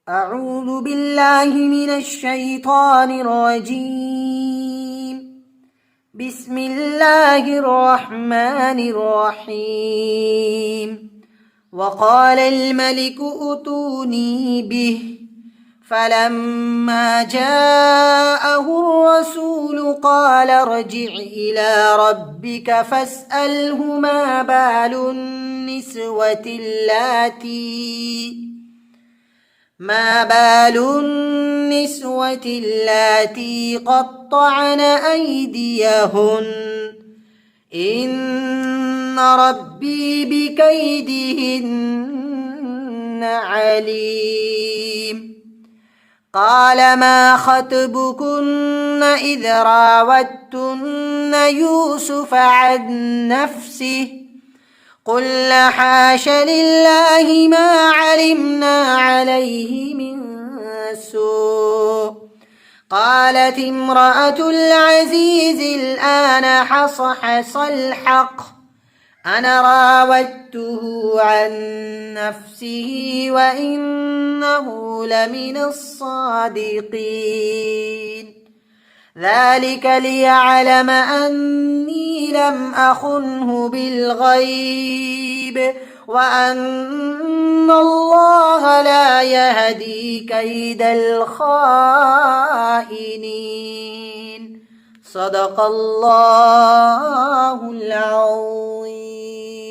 أعوذ بالله من الشيطان الرجيم. بسم الله الرحمن الرحيم. وقال الملك ائتوني به فلما جاءه الرسول قال ارجع إلى ربك فاسأله ما بال النسوة اللاتي قطعن أيديهن إن ربي بكيدهن عليم. قال ما خطبكن إذ راوتن يوسف عن نفسه قلنا حاش لله ما علمنا عليه من سوء. قالت امرأة العزيز الآن حصحص الحق أنا راودته عن نفسه وإنه لمن الصادقين. ذلك ليعلم أني لم أخنه بالغيب وأن الله لا يهدي كيد الخائنين. صدق الله العظيم.